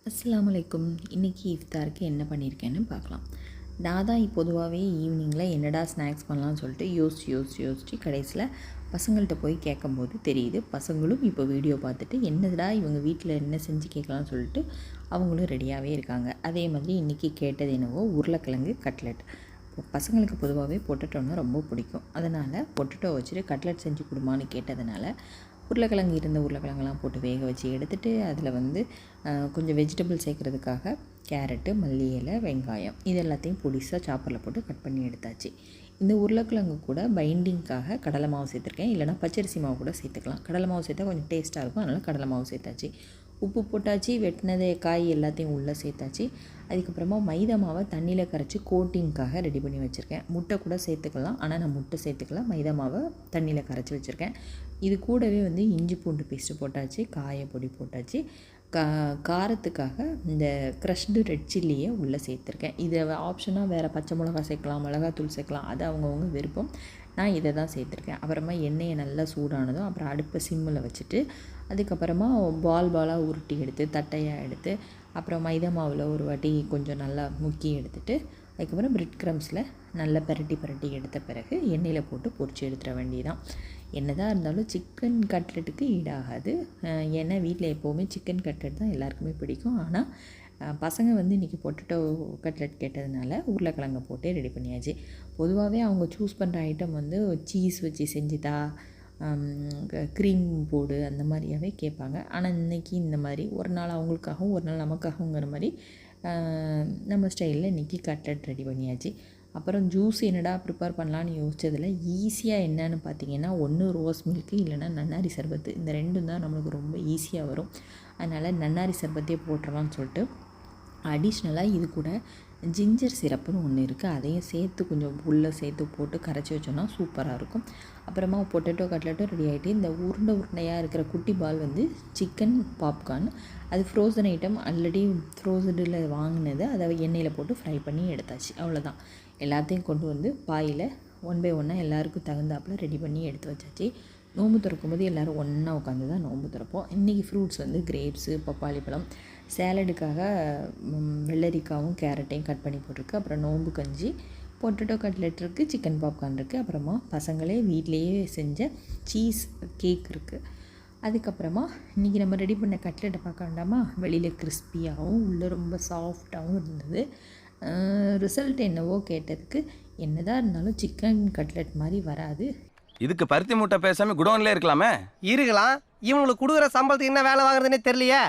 அஸ்ஸலாமு அலைக்கும். இன்றைக்கி இஃப்தாருக்கு என்ன பண்ணியிருக்கேன்னு பார்க்கலாம். நான் தான் பொதுவாகவே ஈவினிங்கில் என்னடா ஸ்நாக்ஸ் பண்ணலான்னு சொல்லிட்டு யோசிச்சு கடைசியில் பசங்கள்கிட்ட போய் கேட்கும்போது தெரியுது, பசங்களும் இப்போ வீடியோ பார்த்துட்டு என்னடா இவங்க வீட்டில் என்ன செஞ்சு கேட்கலான்னு சொல்லிட்டு அவங்களும் ரெடியாகவே இருக்காங்க. அதே மாதிரி இன்றைக்கி கேட்டது என்னவோ உருளைக்கிழங்கு கட்லெட். பசங்களுக்கு பொதுவாகவே பொட்டேட்டோன்னா ரொம்ப பிடிக்கும். அதனால் பொட்டேட்டோ வச்சுட்டு கட்லெட் செஞ்சு கொடுமான்னு கேட்டதுனால உருளைக்கிழங்கெல்லாம் போட்டு வேக வச்சு எடுத்துகிட்டு அதில் கொஞ்சம் வெஜிடபிள் சேர்க்குறதுக்காக கேரட்டு, மல்லி இலை, வெங்காயம் இது எல்லாத்தையும் பொடிசாக சாப்பரில் போட்டு கட் பண்ணி எடுத்தாச்சு. இந்த உருளைக்கிழங்கு கூட பைண்டிங்காக கடலை மாவு சேர்த்துருக்கேன், இல்லைனா பச்சரிசி மாவு கூட சேர்த்துக்கலாம். கடலை மாவு சேர்த்தா கொஞ்சம் டேஸ்ட்டாக இருக்கும், அதனால் கடலை மாவு சேர்த்தாச்சு. உப்பு போட்டாச்சு, வெட்டினதே காய் எல்லாத்தையும் உள்ளே சேர்த்தாச்சு. அதுக்கப்புறமா மைதா மாவை தண்ணியில் கரைச்சி கோட்டிங்காக ரெடி பண்ணி வச்சுருக்கேன். முட்டை கூட சேர்த்துக்கலாம், ஆனால் நான் முட்டை சேர்த்துக்கலாம். மைதா மாவை தண்ணியில் கரைச்சி வச்சுருக்கேன். இது கூடவே இஞ்சி பூண்டு பேஸ்ட்டு போட்டாச்சு, காயப்பொடி போட்டாச்சு. காரத்துக்காக இந்த க்ரஷ்டு ரெட் சில்லியை உள்ளே சேர்த்துருக்கேன். இதை ஆப்ஷனாக வேறு பச்சை மிளகா சேர்க்கலாம், மிளகாத்தூள் சேர்க்கலாம், அது அவங்கவுங்க விருப்பம். நான் இதை தான் சேர்த்துருக்கேன். அப்புறமா எண்ணெயை நல்லா சூடானதும் அப்புறம் அடுப்பை சிம்மில் வச்சுட்டு அதுக்கப்புறமா பாலாக உருட்டி எடுத்து தட்டையாக எடுத்து அப்புறம் மைதா மாவில் ஒரு வாட்டி கொஞ்சம் நல்லா முக்கி எடுத்துகிட்டு அதுக்கப்புறம் பிரெட் க்ரம்ஸில் நல்லா பரட்டி எடுத்த பிறகு எண்ணெயில் போட்டு பொரிச்சு எடுத்துட வேண்டியதான். என்னதான் இருந்தாலும் சிக்கன் கட்லெட்டுக்கு ஈடாகாது. ஏன்னா வீட்டில் எப்போவுமே சிக்கன் கட்லெட் தான் எல்லாருக்குமே பிடிக்கும். ஆனால் பசங்க இன்றைக்கி பொட்டேட்டோ கட்லெட் கேட்டதுனால உருளைக்கிழங்கை போட்டே ரெடி பண்ணியாச்சு. பொதுவாகவே அவங்க சூஸ் பண்ணுற ஐட்டம் சீஸ் வச்சு செஞ்சுதா, க்ரீம் போடு அந்த மாதிரியாவே கேட்பாங்க. ஆனால் இன்றைக்கி இந்த மாதிரி ஒரு நாள் அவங்களுக்காகவும் ஒரு நாள் நமக்காகங்கிற மாதிரி நம்ம ஸ்டைலில் இன்றைக்கி கட்லெட் ரெடி பண்ணியாச்சு. அப்புறம் ஜூஸ் என்னடா ப்ரிப்பேர் பண்ணலான்னு யோசிச்சதில் ஈஸியாக என்னன்னு பார்த்தீங்கன்னா, ஒன்று ரோஸ் மில்க்கு இல்லைனா நன்னாரி சர்பத்து. இந்த ரெண்டும் தான் நம்மளுக்கு ரொம்ப ஈஸியாக வரும். அதனால் நன்னாரி சர்பத்தே போட்டுடலான்னு சொல்லிட்டு அடிஷ்னலாக இது கூட ஜிஞ்சர் சிரப்புன்னு ஒன்று இருக்குது, அதையும் சேர்த்து கொஞ்சம் உள்ளே சேர்த்து போட்டு கரைச்சி வச்சோன்னா சூப்பராக இருக்கும். அப்புறமா பொட்டேட்டோ கட்லெட்டும் ரெடி ஆகிட்டு இந்த உருண்டையாக இருக்கிற குட்டி பால் சிக்கன் பாப்கார்ன். அது ஃப்ரோசன் ஐட்டம், ஆல்ரெடி ஃப்ரோசனில் வாங்கினது, அதை எண்ணெயில் போட்டு ஃப்ரை பண்ணி எடுத்தாச்சு. அவ்வளோதான். எல்லாத்தையும் கொண்டு பாயில் ஒன் பை ஒன்னாக எல்லாேருக்கும் தகுந்தாப்பில் ரெடி பண்ணி எடுத்து வச்சாச்சு. நோன்பு திறக்கும்போது எல்லோரும் ஒன்றா உட்காந்து தான் நோன்பு திறப்போம். இன்றைக்கி ஃப்ரூட்ஸ் கிரேப்ஸு, பப்பாளி பழம், சேலடுக்காக வெள்ளரிக்காவும் கேரட்டையும் கட் பண்ணி போட்டிருக்கு. அப்புறம் நோன்பு கஞ்சி, பொட்டேட்டோ கட்லெட் இருக்குது, சிக்கன் பாப்கார்ன் இருக்குது. அப்புறமா பசங்களே வீட்டிலையே செஞ்ச சீஸ் கேக் இருக்குது. அதுக்கப்புறமா இன்றைக்கி நம்ம ரெடி பண்ண கட்லெட்டை பார்க்க வேண்டாமா, வெளியில் கிறிஸ்பியாகவும் உள்ளே ரொம்ப சாஃப்டாகவும் இருந்தது. ரிசல்ட் என்னவோ கேட்டதுக்கு என்னதான் இருந்தாலும் சிக்கன் கட்லெட் மாதிரி வராது. இதுக்கு பருத்தி மூட்டை பேசாம குடோன்ல இருக்கலாமே. இருக்கலாம். இவங்களுக்கு கொடுக்குற சம்பளத்துக்கு என்ன வேலை வாங்குறதுன்னே தெரியலையே.